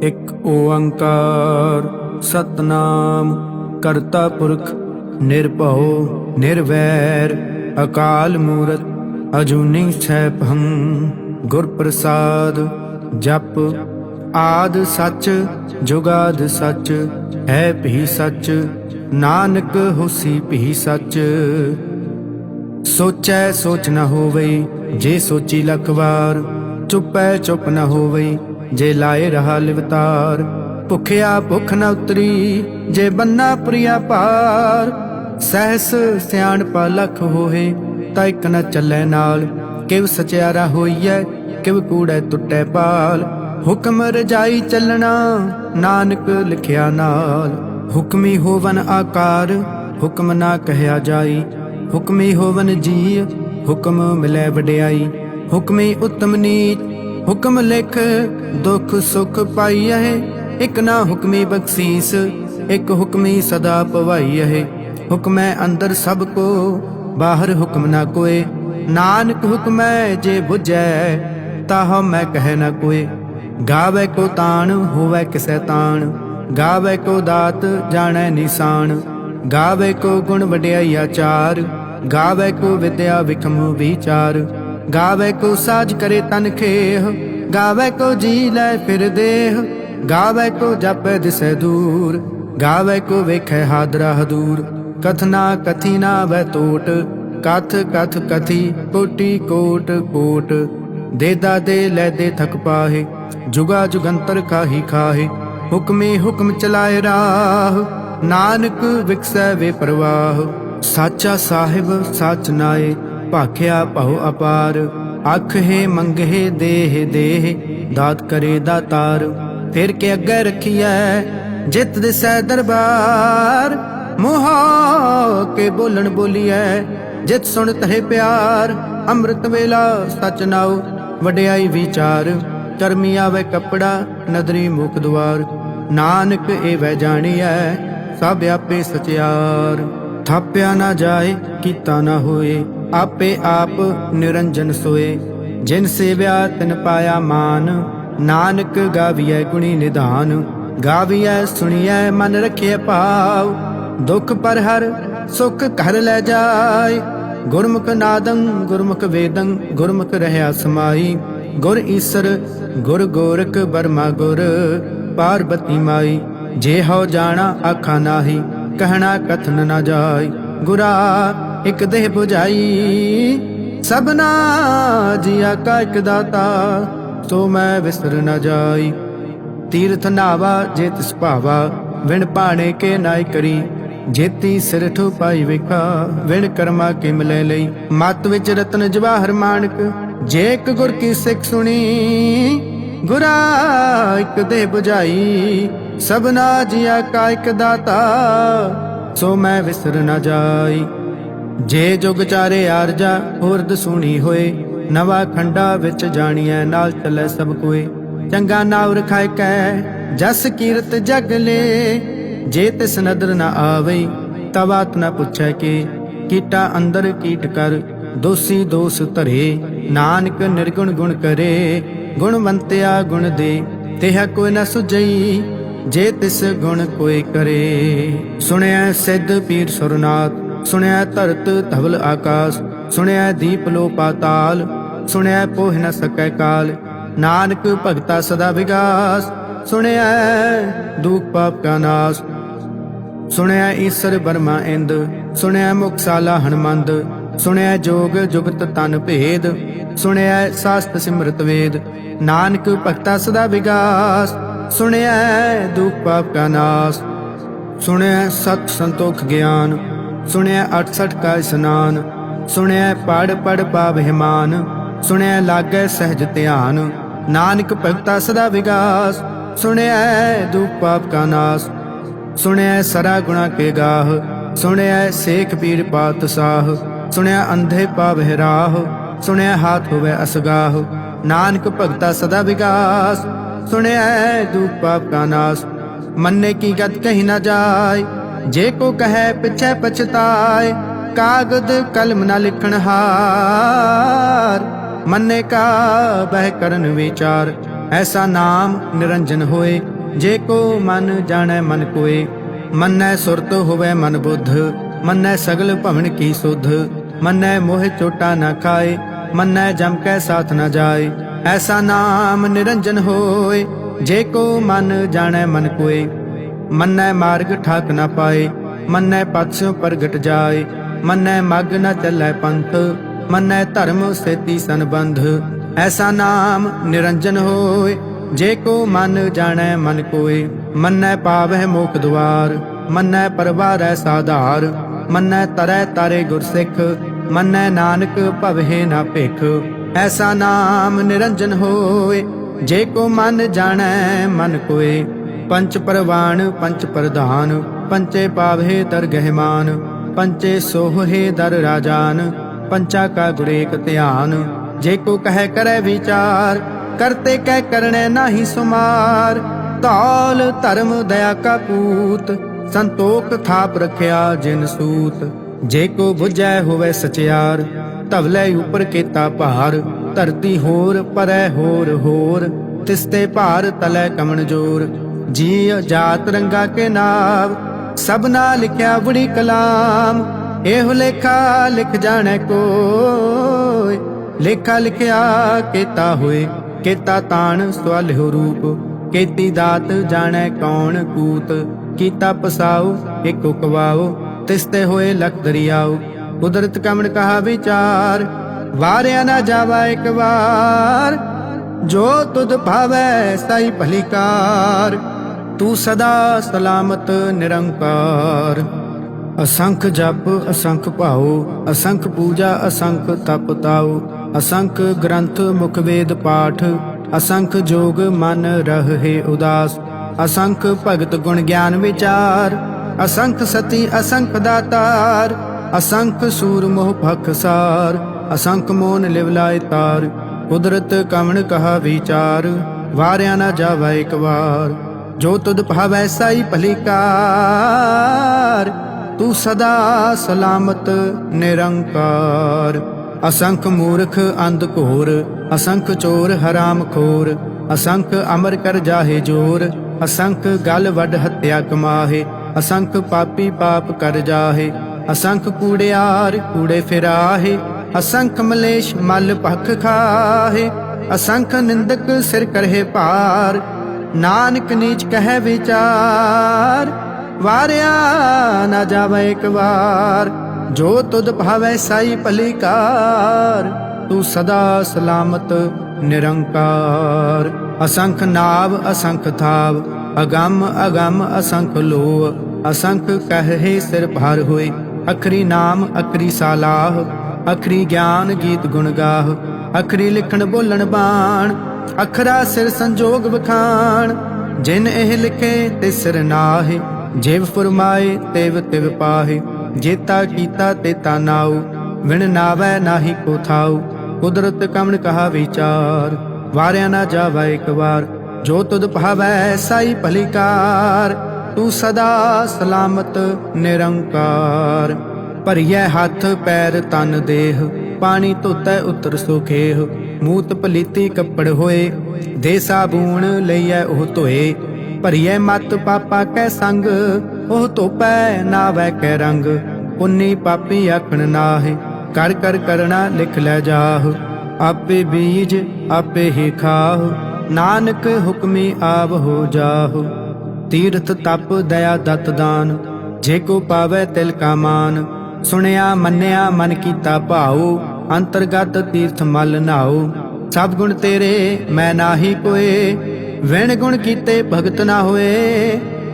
एक ओंकार सतनाम करता पुरख निर्भव निर्वैर अकाल मूरत अजूनी सैभं गुर प्रसाद। जप आद सच जुगाद सच है भी सच नानक होसी भी सच। सोचै सोच न होवे जे सोची लख वार, चुपै चुप न होवे जे लाए रहा लिवतार। भुखिया भुख न उतरी जे बन्ना प्रिया पार, सहस सियाणपा लख होए ता इक न चलै नाल। किव सचियारा होइए किव कूड़ै टुटै पाल, हुक्म रजाई चलना नानक लिखिया नाल। हुक्मी होवन आकार हुक्म ना कहया जाई, हुक्मी होवन जी हुक्म मिलै वडियाई। हुक्मी उत्तम नीच हुक्म लिख दुख सुख पाई है, एक ना हुक्मी बख्शीस एक हुक्मी सदा पवाई है। हुक्मै अंदर सब को बाहर हुक्म ना कोय, नानक हुक्मै जे बुझै ताह मैं कह न कोय। गावै को तान होवै किसै तान, गावै को दात जाणै निशान। गावै को गुण वडियाई आचार, गावै को विद्या विखम विचार। गावै को साज करे तन खेह, गावै को जी लै फिर देह। गावै को जापै दिसै दूर, गावै को वेखै हादरा हदूर। कथना कथी ना वै टोट, कथ कथ कथी कोटि कोट कोट। देदा दे लै दे थक पाहे, जुगा जुगंतर खाही खाहे। हुक्मे हुक्म चलाए राह, नानक विकसै वे प्रवाह। साचा साहिब साच नाए भाख्या भव अपार। अख है मंगे देह देह दात करे दातार। फिर के अगे रखिए जित दिसै दरबार, मुहा के बोलन बोलिए जित सुन तहे प्यार। अमृत वेला सच नाओ वडियाई विचार, करमी आवे कपड़ा नदरी मुख द्वार। नानक एवै जानिए सब आपे सचियार। थाप्या ना जाए कीता ना होए, आपे आप निरंजन सोए। जिन सेव्या तिन पाया मान, नानक गाविए गुणी निधान। गाविए सुनिए मन रखिए भाव, दुख पर हर सुख घर लै जाए। गुरमुख नादं गुरमुख वेदं गुरमुख रहया समाई। गुर ईसर गुर गोरख बर्मा गुर पार्वती माई। जे हो जाना आखा नाही, कहना कथन न जाय। गुरा एक देह बुझाई सबना जिया का एक दाता, सो मैं विसर न जाई। तीर्थ नावा जे तिस भावा, विण पाणे के नाय करी। जेती सिर ठो पाई विखा, विण कर्मा के मिलै लई। मत विच रतन जवाहर माणक, जे एक गुर की सिख सुनी। गुरा एक देह बुझाई सबना जिया का एक दाता, सो मैं विसर न जाई। जे जुग चारे आरजा होरद सुनी होए, नवा खंडा विच जानिए नाल चलै सब कोय। चंगा नाव रखाए कै जस कीरत जग ले, जे तिस नदर न आवे तवात न पुछै के। कीटा अंदर कीट कर दोषी दोष धरे, नानक निर्गुण गुण करे। गुणवंतिया गुण दे तेहा कोई न सुझई, जे तिस गुण कोई करे। सुनिया सिद्ध पीर सुरनाथ, सुनिया धरत धवल आकाश। सुनिया दीप लो पाताल, सुनिया पोह न सकै काल। नानक भगता सदा विगास, सुनिया दुख पाप का नाश। सुनिया ईसर बर्मा इंद, सुनिया मुखसाला हनुमंद। सुनिया जोग जुगत तन भेद, सुनिया शास्त्र सिमरत वेद। नानक भगता सदा विगास, सुनिया दुख पाप का नाश। सुनिया सत संतोख ज्ञान, सुनिया 68 का स्नान। सुनिया पढ़ पढ़ पावहिमान, सुनिया लागै सहज ध्यान। नानक भगता सदा विगास, सुनिया दुख पाप का नाश। सुनिया सरा गुणा के गाह, सुनिया सेख पीर पात साह। सुनिया अंधे पावह राह, सुनिया हाथ होवे असगाह। नानक भगता सदा विगास, सुनिया दुख पाप का नाश। मन्ने की गत कही न जाय, जे को कहे पिछे पछताए। कागद कलम न लिखन हार, मन्ने का बह करन विचार। ऐसा नाम निरंजन होए, जे को मन जाने मन कोय। मन्नै सुरत होवे मन बुद्ध, मन्नै सगल भवन की सुध। मन्नै मोह चोटा न खाए, मन्नै जम कै साथ न जाए। ऐसा नाम निरंजन होए, जे को मन जाने मन कोय। मन्नै मार्ग ठाक न पाए, मन्नै पथ प्रगट जाए। मन्नै मग न चलै पंथ, मन्नै धर्म सेती संबंध। ऐसा नाम निरंजन होए, जे को मन जाने मन कोय। मन्नै पावै मोख द्वार, मन्नै परवारै साधार। मन्नै तरै तारे गुरसिख, मन्नै नानक भवहे न भिख। ऐसा नाम निरंजन होए, जे को मन जाने मन कोय। पंच परवान पंच प्रधान, पंचे पावहे दरगह मान। पंचे सोहे दर राजान, पंचा का गुरेक ध्यान। जे को कह करे विचार, करते कह करने नाही सुमार। धौल धर्म दया का पूत, संतोख थाप रखिया जिन सूत। जे को बुझै होवे सचियार, धवले ऊपर केता भार। धरती होर परै होर होर, तिसते भार तलै कमन जोर। जी जात रंगा के नाव, सबना लिखिया बड़ी कलाम। एहो लेखा लिख जाने कोय, लेखा लिखिया केता होए। केता तान सवालिहो रूप, केती दात जाने कौन कूत। कीता पसाओ एक कवाओ, तिसते होए लख दरियाओ। कुदरत कमन कहा विचार, वारिया ना जावा एक बार। जो तुद भावै साई भलीकार, तू सदा सलामत निरंकार। असंख जप असंख भाओ, असंख पूजा असंख तप ताओ। असंख ग्रंथ मुख वेद पाठ, असंख जोग मन रहे उदास। असंख भगत गुण ज्ञान विचार, असंख सती असंख दातार। असंख सूर मोह भखसार, असंख मोन लिवलाए तार। कुदरत कमन कहा विचार, वारिया ना जावा एक बार। जो तुद भावै साई भलीकार, तू सदा सलामत निरंकार। असंख मूर्ख अंध घोर, असंख चोर हराम खोर। असंख अमर कर जाहे जोर, असंख गल वड हत्या कमाहे। असंख पापी पाप कर जाहे, असंख कूड़ियार कूड़े फिराहे। असंख मलेश मल भख खाहे, असंख निंदक सिर करहे पार। नानक नीच कह विचार, वारिया ना जावे एक बार। जो तुद भावै साई भलीकार, तू सदा सलामत निरंकार। असंख नाव असंख थाव, अगम अगम असंख लोह। असंख कहे सिर भार होए, अखरी नाम अखरी सालाह। अखरी ज्ञान गीत गुण गाह, अखरी लिखण बोलण बाण। अखरा सिर संजोग बखान, जिन एह लिखे तिस सिर नाहे। जेव फुरमाए तेव तिव पाहे, जेता कीता तेता नाऊ। विण नावै नाही को थाऊ, कुदरत कमन कहा विचार। वारिया ना जावा एक बार, जो तुद भावै साई भलीकार। तू सदा सलामत निरंकार। भरियै हथ पैर तन देह, पानी धोतै उतर सुखेह। मूत पलीती कपड़ होए, दे साबून लईयै ओह धोए। भरियै मत पापा कै संग, ओह धोपै नावै कै रंग। पुन्नी पापी आखण नाहे, कर कर करना लिख लै जाह। आपे बीज आपे ही खाह, नानक हुक्मी आव हो जाहु। तीर्थ तप दया दत दान, जे को पावै तिल का मान। सुनिया मन्निया मन कीता भाऊ, अंतरगत तीर्थ मल नाऊ। सब गुण तेरे मैं नाही कोय, विण गुण कीते भगत ना होए।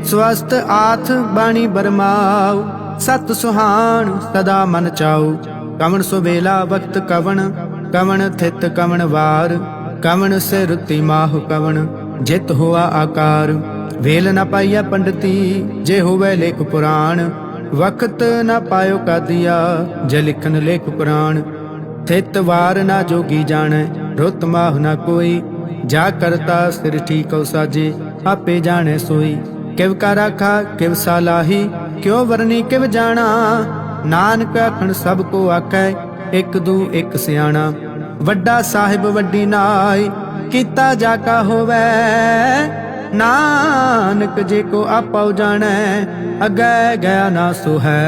स्वस्थ आथ बाणी बरमाऊ, सत सुहान सदा मन चाऊ। कवन सुबेला वक्त कवन, कवन थित कवन वार। कवन से रुति माहु कवन, जित हुआ आकार। वेल न पाइया पंडिती, जे होवे लेख पुराण। वक्त न पायो का दिया, जे लिखन लेख पुराण। थित वार ना जोगी जाने, रुत माहु न कोई। जा करता सिर ठीक साजे, आपे जाने सोई। किव का राखा किव सालाही, क्यों वरनी किव जाना। नानक आखण सब को आखै, एक दू एक सियाणा। वड्डा साहिब वड्डी नाई, कीता जाका होवै। नानक जे को आपौ जानै अगै गया ना सो है।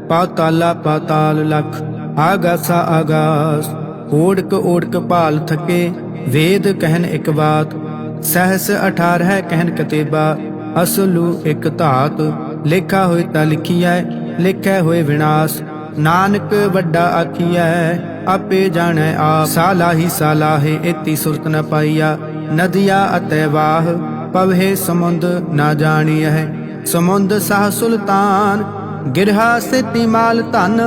पाताला पाताल लख आगासा आगास ओढ़क ओढ़क भाल थके वेद कहन एक बात। सहस 18 कहन कतेबा असलू एक धात। लेखा होए ता लिखिया लिखै होए विनाश। नानक वड्डा आखिया आपे जानै आप। सालाही सालाहे एती सुरत न पाईया नदिया अतै वाह। पवहे समुंद ना जानिया समुंद साह सुल्तान। गिरहा सेती माल धन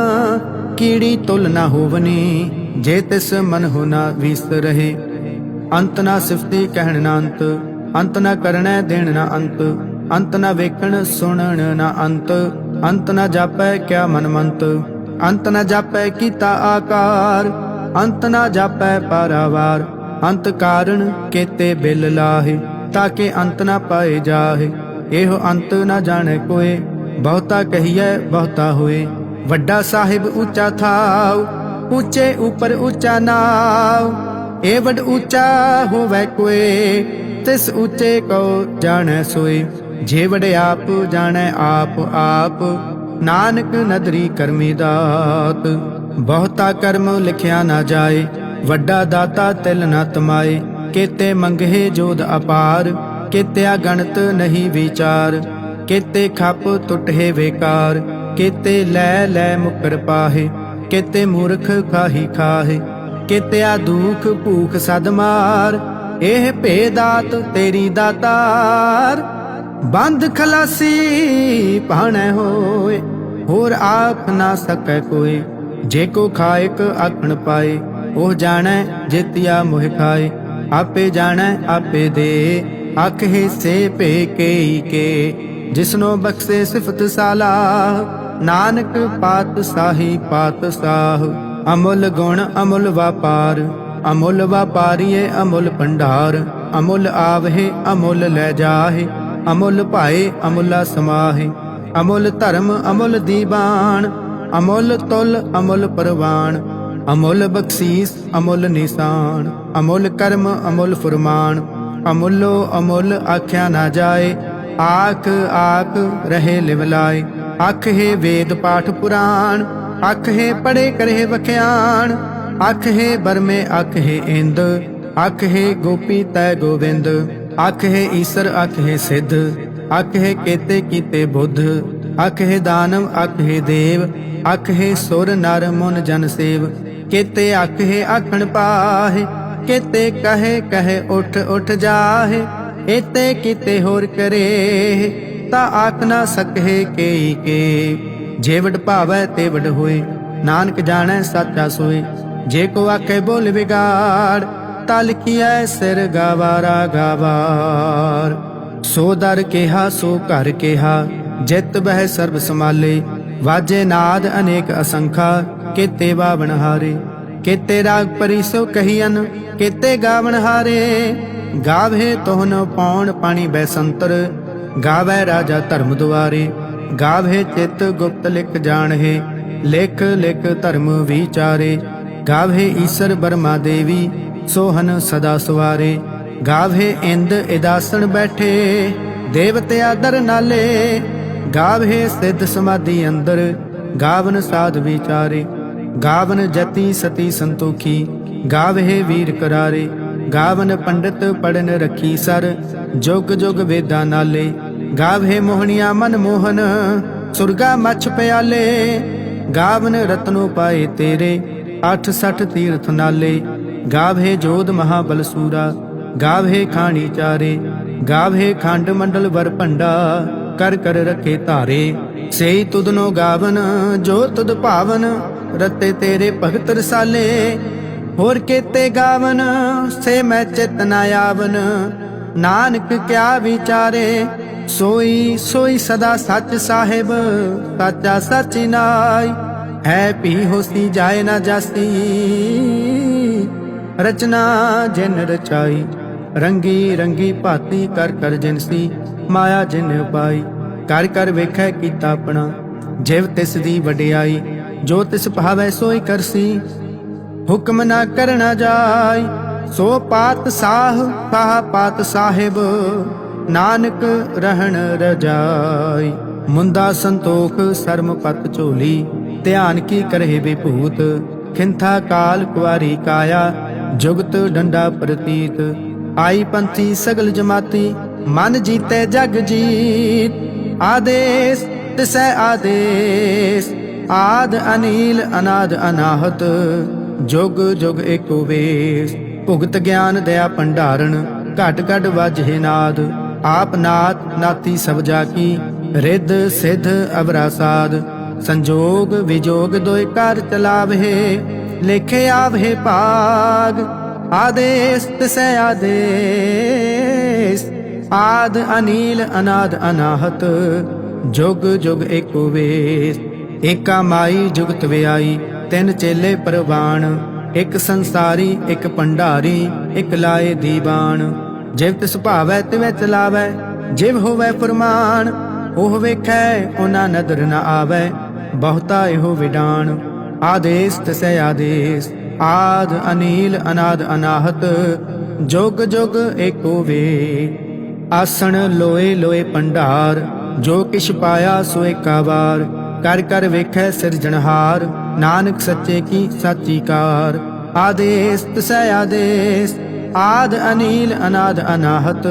कीड़ी तुल ना होवनी। जे तिस मन हो ना विस रहे अंत ना सिफती कहण ना अंत। अंत ना करना देण ना अंत। अंत ना वेखण सुनण ना अंत। अंत ना जापै क्या मनमंत। अंत ना जापै कीता आकार। अंत ना जापै पारावार। अंत कारण केते बिल लाहे ताके अंत ना पाए जाहे। एहो अंत ना जाने कोय बहुता कहिए बहुता होए। वड्डा साहिब ऊंचा थाव ऊंचे ऊपर ऊंचा नाव। ए वड ऊंचा होवै कोय तिस ऊंचे को जाने सोए। जे वड आप जाने आप आप नानक नदरी करमी दात। बहुता कर्म लिखिया ना जाए वड्डा दाता तिल ना तमाए। केते मंगहे जोध अपार केत्या गणत नहीं विचार। केते खप टुटहे बेकार केते लै लै मुकर पाहे। केते मूर्ख खाही खाहे केत्या दुख भूख सद मार। एह भेदात तेरी दातार बंद खलासी भाणै होए। होर आख ना सकै कोई जे को खायक आखण पाए। ओह जानै जेतिया मोह खाए आपे जानै आपे दे। आखे से पे के जिसनो बख्शे सिफत साला। नानक पातशाही पातशाह अमुल गुण अमुल व्यापार। अमुल व्यापारीए अमुल भंडार। अमुल आवहे अमुल लै जाहे। अमुल भाए अमुला समाहे। अमुल धर्म अमुल दीवान। अमुल तुल अमुल परवान। अमुल बख्शीस अमुल निशान। अमुल कर्म अमुल फुरमान। अमुलो अमुल आख्या ना जाए। आख आख रहे लिवलाए। अख हे वेद पाठ पुराण। अख हे पढ़े करे वख्याण। अख हे बरमे अख हे इंद। अख हे गोपी तै गोविंद। अख हे ईसर अख हे सिद्ध। अख हे केते कीते बुद्ध। अख हे दानव अख हे देव। अख हे सुर नर मुन जन सेव। केते अख हे आखण पाहे केते कहे कहे उठ उठ जाहे। एते किते होर करे ता आख ना सकहे के। जे वड भावै ते वड होए नानक जानै साचा सोए। जे को आखे बोल बिगाड़ ता लिखिया सिर गवारा गवार। सो दर केहा सो घर केहा जित बह सर्ब समाले। वाजे नाद अनेक असंखा केते बावन हारे। केते राग परी सो कहियन केते गावन हारे। गावे तोहन पौन पानी बैसंतर। गावे राजा धर्म दुआरे। गावे चित गुप्त लिख जाणहे लिख लिख धर्म विचारे। गावे ईसर बर्मा देवी सोहन सदा सवारे। गावे इंद इदासन बैठे देवते आदर नाले। गावे सिद्ध समाधि अंदर गावन साध विचारे। गावन जति सती संतोखी गावे वीर करारे। गावन पंडित पढ़न रखी सर जुग जुग वेदा नाले। गावे मोहनिया मन मोहन सुरगा मछ प्याले। गावन रत्नो पाए तेरे 68 तीर्थ नाले। गावे जोध महाबल सूरा गावे खानी चारे। गावे खंड मंडल वर भंडा कर कर रखे धारे। से तुदनो गावन जो तुद भावन रते तेरे भगत रसाले। होर केते गावन से मैं चित न आवन। नानक क्या विचारे सोई सोई सदा सच साहिब। साचा सच नाई है पी होसी जाए ना जासी। रचना जिन रचाई रंगी रंगी भाती कर कर जिनसी। माया जिन पाई कर कर वेखै कीता अपना। जिव तिस दी वडियाई जो तिस भावै सोई करसी। हुक्म ना करना जाय ਸੋ ਪਾਤਸ਼ਾਹ ਕਹਾ ਪਾਤ ਸਾਹਿਬ, ਨਾਨਕ ਰਹਿਣ ਰਜਾਈ। ਮੁੰਦਾ ਸੰਤੋਖ ਸਰਮ ਪਤ ਝੋਲੀ, ਧਿਆਨ ਕੀ ਕਰਹਿ ਵਿਭੂਤ। ਖਿੰਥਾ ਕਾਲ ਕੁਆਰੀ ਕਾਇਆ, ਜੁਗਤ ਡੰਡਾ ਪ੍ਰਤੀਤ। ਆਈ ਪੰਥੀ ਸਗਲ ਜਮਾਤੀ, ਮਨ ਜੀਤੇ ਜਗ ਜੀਤ। ਆਦੇਸ ਤਿਸੈ ਆਦੇਸ, ਆਦ ਅਨੀਲ ਅਨਾਦ ਅਨਾਹਤ। ਜੁਗ ਜੁਗ ਏਕੋ ਵੇਸ, ਭੁਗਤ ਗਿਆਨ ਦਇਆ ਭੰਡਾਰਨ। ਘਟ ਘਟ ਵਾਜਹਿ ਨਾਦ, ਆਪ ਨਾਥ ਨਾਥੀ ਸਭ ਜਾ ਕੀ। ਰਿੱਧ ਸਿੱਧ ਅਵਰਾ ਸਾਧ, ਸੰਜੋਗ ਵਿਜੋਗ ਦੋਇ ਕਰ ਚਲਾਵਹਿ। ਲੇਖੇ ਆਵਹਿ ਭਾਗ, ਆਦੇਸ ਤਿਸੈ ਆਦੇਸ। ਆਦ ਅਨੀਲ ਅਨਾਦ ਅਨਾਹਤ, ਜੁਗ ਜੁਗ ਏਕੋ ਵੇਸ। ਏਕਾ ਮਾਈ ਜੁਗਤ ਵਿਆਈ, ਤਿੰਨ ਚੇਲੇ ਪ੍ਰਵਾਨ। ਇੱਕ ਸੰਸਾਰੀ ਇੱਕ ਭੰਡਾਰੀ, ਇੱਕ ਲਾਏ ਦੀਵਾਨ। ਜਿਵ ਤਿਸ ਭਾਵੈ ਤਿਵੈ ਚਲਾਵੈ, ਜਿਵ ਹੋਵੈ ਫਰਮਾਨ। ਉਹ ਵੇਖੈ ਉਹਨਾਂ ਨਦਰ ਨ ਆਵੈ, ਬਹੁਤਾ ਇਹੋ ਵਿਡਾਨ। ਆਦੇਸ ਤਿਸੈ ਆਦੇਸ, ਆਦ ਅਨੀਲ ਅਨਾਦ ਅਨਾਹਤ। ਜੁਗ ਜੁਗ ਏਕੋ ਵੇ। ਆਸਣ ਲੋਏ ਲੋਏ ਭੰਡਾਰ, ਜੋ ਕਿਛ ਪਾਇਆ ਸੋ ਏਕਾ ਵਾਰ। ਕਰ ਕਰ ਵੇਖੈ ਸਿਰਜਣਹਾਰ, ਨਾਨਕ ਸੱਚੇ ਕੀ ਸਾਚੀ ਕਾਰ। ਆਦੇਸ ਤਿਸੈ ਆਦੇਸ, ਆਦ ਅਨੀਲ ਅਨਾਦ ਅਨਾਹਤ।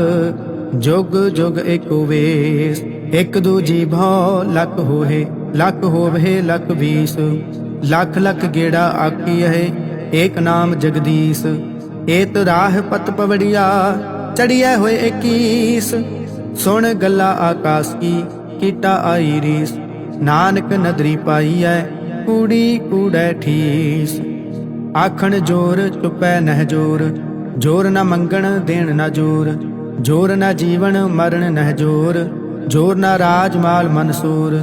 ਜੁਗ ਜੁਗ ਏਕੋ ਵੇਸ। ਇੱਕ ਦੂਜੀ ਭਉ ਲੱਖ ਹੋਏ, ਲੱਖ ਹੋਵੇ ਲੱਖ ਵੀਸ। ਲੱਖ ਲੱਖ ਗੇੜਾ ਆਖੀਐ, ਏਕ ਨਾਮ ਜਗਦੀਸ਼। ਏਤ ਰਾਹ ਪਤ ਪਵੜੀਆ, ਚੜੀਐ ਹੋਏ 21। ਸੁਣ ਗੱਲਾ ਆਕਾਸ ਕੀ, ਕੀਟਾ ਆਈ ਰੀਸ। ਨਾਨਕ ਨਦਰੀ ਪਾਈਐ, ਕੂੜੀ ਕੂੜੈ ਠੀਸ। ਆਖਣ ਜੋਰ ਚੁਪੈ ਨਹਿ ਜੋਰ, ਜੋਰ ਨ ਮੰਗਣ ਦੇਣ ਨ ਜੋਰ। ਜੋਰ ਨ ਜੀਵਨ ਮਰਨ ਨਹਿ ਜੋਰ, ਜੋਰ ਨ ਰਾਜ ਮਾਲ ਮਨਸੂਰ।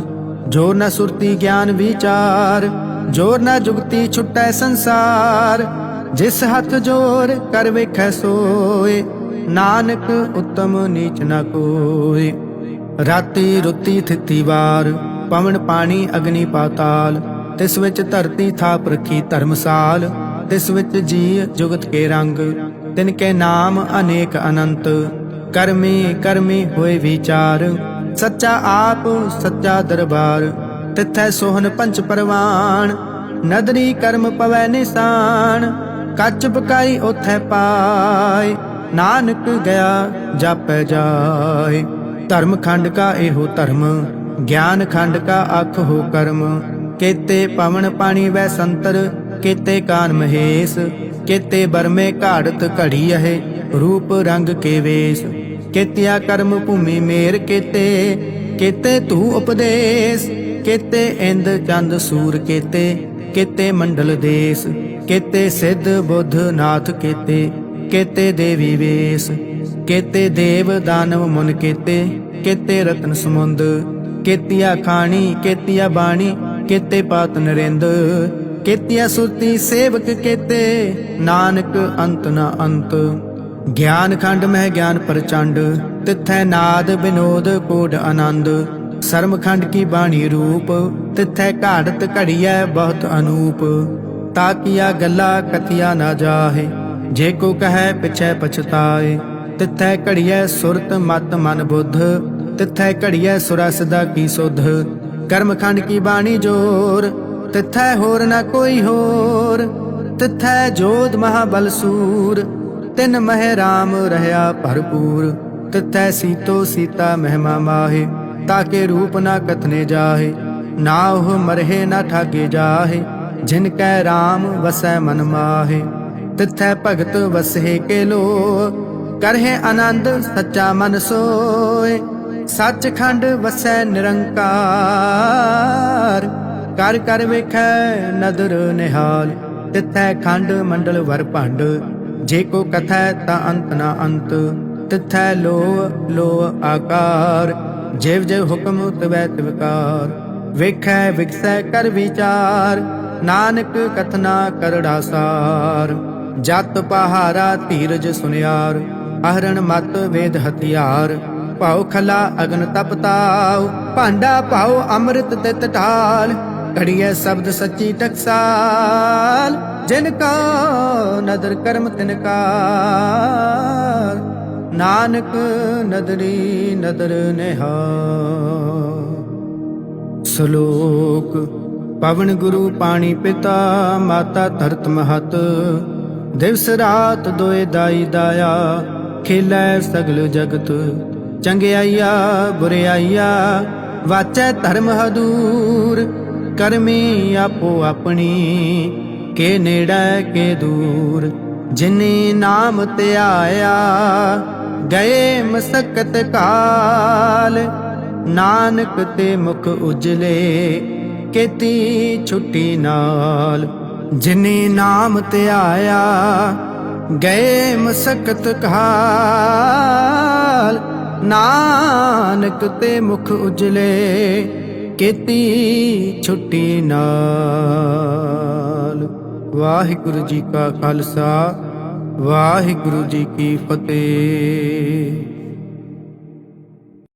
ਜੋਰ ਨ ਸੁਰਤੀ ਗਿਆਨ ਵਿਚਾਰ, ਜੋਰ ਨ ਜੁਗਤੀ ਛੁਟੈ ਸੰਸਾਰ। ਜਿਸ ਹੱਥ ਜੋਰ ਕਰ ਵੇਖੈ ਸੋਏ, ਨਾਨਕ ਉੱਤਮ ਨੀਚ ਨ ਕੋਇ। ਰਾਤੀ ਰੁੱਤੀ ਥਿਤੀ ਵਾਰ, ਪਵਨ ਪਾਣੀ ਅਗਨੀ ਪਾਤਾਲ। ਤਿਸ ਵਿੱਚ ਧਰਤੀ ਥਾਪ ਰਖੀ ਧਰਮਸਾਲ। ਤਿਸ ਵਿੱਚ ਜੀ ਜੁਗਤ ਕੇ ਰੰਗ, ਤਿਨ ਕੇ ਨਾਮ ਅਨੇਕ ਅਨੰਤ। ਕਰਮੀ ਕਰਮੀ ਹੋਏ ਵਿਚਾਰ, ਸੱਚਾ ਆਪ ਸੱਚਾ ਦਰਬਾਰ। ਤਿਥੈ ਸੋਹਨ ਪੰਚ ਪਰਵਾਨ, ਨਦਰੀ ਕਰਮ ਪਵੈ ਨਿਸ਼ਾਨ। ਕੱਚ ਬਕਾਈ ਓਥੈ ਪਾਏ, ਨਾਨਕ ਗਿਆ ਜਾਪੈ ਜਾਏ। ਧਰਮ ਖੰਡ ਕਾ ਇਹੋ ਧਰਮ, ਗਿਆਨ ਖੰਡ ਕਾ ਆਖੋ ਕਰਮ। ਕੇਤੇ ਪਵਨ ਪਾਣੀ ਵੈ ਸੰਤਰ, ਕੇਤੇ ਕਾਨ ਮਹੇਸ਼। ਕੇਤੇ ਬਰਮੇ ਘਾੜਤ ਘੜੀ ਹੈ, ਰੂਪ ਰੰਗ ਕੇ ਵੇਸ। ਕੇਤਿਆ ਕਰਮ ਭੂਮੀ ਮੇਰ ਕੇਤੇ, ਕੇਤੇ ਤੂ ਉਪਦੇਸ। ਕੇਤੇ ਇੰਦ ਚੰਦ ਸੂਰ ਕੇਤੇ, ਕੇਤੇ ਮੰਡਲ ਦੇਸ। ਕੇਤੇ ਸਿੱਧ ਬੁੱਧ ਨਾਥ ਕੇਤੇ, ਕੇਤੇ ਦੇਵੀ ਵੇਸ। ਕੇਤੇ ਦੇਵ ਦਾਨਵ ਮੁਨ ਕੇਤੇ, ਕੇਤੇ ਰਤਨ ਸਮੁੰਦ। ਕੇਤੀਆ ਖਾਣੀ ਕੇਤੀਆ ਬਾਣੀ, ਕੇਤੇ ਪਾਤ ਨਰਿੰਦ। ਕੇਤੀਆ ਸੁਰਤੀ ਸੇਵਕ ਕੇਤੇ, ਨਾਨਕ ਅੰਤ ਨ ਅੰਤ। ਗਿਆਨ ਖੰਡ ਮਹਿ ਗਿਆਨ ਪ੍ਰਚੰਡ, ਤਿਥੈ ਨਾਦ ਬਿਨੋਦ ਕੋਡ ਆਨੰਦ। ਸਰਮ ਖੰਡ ਕੀ ਬਾਣੀ ਰੂਪ, ਤਿਥੈ ਘਾੜਤ ਘੜੀਐ ਬਹੁਤ ਅਨੂਪ। ਤਾਕੀਆ ਗੱਲਾ ਕਥਿਆ ਨਾ ਜਾਹੇ, ਜੇ ਕੋ ਕਹੈ ਪਿਛੈ ਪਛਤਾਏ। ਤਿਥੈ ਘੜੀਐ ਸੁਰਤ ਮਤ ਮਨ ਬੁੱਧ, ਤਿਥੈ ਘੜੀਐ ਸੁਰਸ ਦਾ ਕੀ ਸੁਧ। ਕਰਮ ਖੰਡ ਕੀ ਬਾਣੀ ਜੋਰ, ਤਿਥੈ ਹੋਰ ਨਾ ਕੋਈ ਹੋਰ। ਤਿਥੈ ਜੋਧ ਮਹਾਬਲ ਸੂਰ, ਤਿਨ ਮਹਿ ਰਾਮ ਰਹਿਆ ਭਰਪੂਰ। ਤਿਥੈ ਸੀਤੋ ਸੀਤਾ ਮਹਿਮਾ ਮਾਹੇ, ਤਾਕੇ ਰੂਪ ਨਾ ਕਥਨੇ ਜਾਹੇ। ਨਾ ਉਹ ਮਰਹੇ ਨਾ ਠਾਗੇ ਜਾਹੇ, ਜਿਨ ਕੈ ਰਾਮ ਵਸੈ ਮਨ ਮਾਹੇ। ਤਿਥੈ ਭਗਤ ਵਸਹਿ ਕੇ ਲੋ, ਕਰਹਿ ਆਨੰਦ ਸੱਚਾ ਮਨ ਸੋਏ। ਸੱਚਖੰਡ ਵਸੈ ਨਿਰੰਕਾਰ, ਕਰ ਕਰ ਵੇਖੈ ਨਦਰ ਨਿਹਾਲ। ਤਿਥੈ ਖੰਡ ਮੰਡਲ ਵਰ ਭੰਡ, ਜੇ ਕੋ ਕਥੈ ਤਾ ਅੰਤ ਨਾ ਅੰਤ। ਤਿਥੈ ਲੋ ਲੋ ਆਕਾਰ, ਜਿਵ ਜਿਵ ਹੁਕਮ ਤਵੈ ਤਿਵਕਾਰ। ਵੇਖੈ ਵਿਗਸੈ ਕਰ ਵਿਚਾਰ, ਨਾਨਕ ਕਥਨਾ ਕਰੜਾ ਸਾਰ। ਜਤ ਪਹਾਰਾ ਧੀਰਜ ਸੁਨਿਆਰ, ਅਹਰਣ ਮਤ ਵੇਦ ਹਥਿਆਰ। ਭਾਉ ਖਲਾ ਅਗਨ ਤਪ ਤਾਉ, ਭਾਂਡਾ ਭਾਉ ਅੰਮ੍ਰਿਤ ਤਿਤ ਢਾਲ। ਘੜੀਐ ਸ਼ਬਦ ਸੱਚੀ ਟਕਸਾਲ, जिनका नदर कर्म तिनकार, नानक नदरी नदर निहार। श्लोक पवन गुरु पानी पिता, माता धरत महत, दिवस रात दोए दाई दाया, खेलै सगल जगत। चंगियाइया बुरियाइया वाचै धर्म हदूर, करमी आपो अपनी के नेड़ै के दूर। जिने नाम त्याया गए मसकत काल, नानक ते मुख उजले केती छुट्टी नाल। जिने नाम त्याया गए मसकत काल, नानक ते मुख उजले केती छुट्टी नाल। वाहिगुरु जी का खालसा, वाहिगुरु जी की फतेह।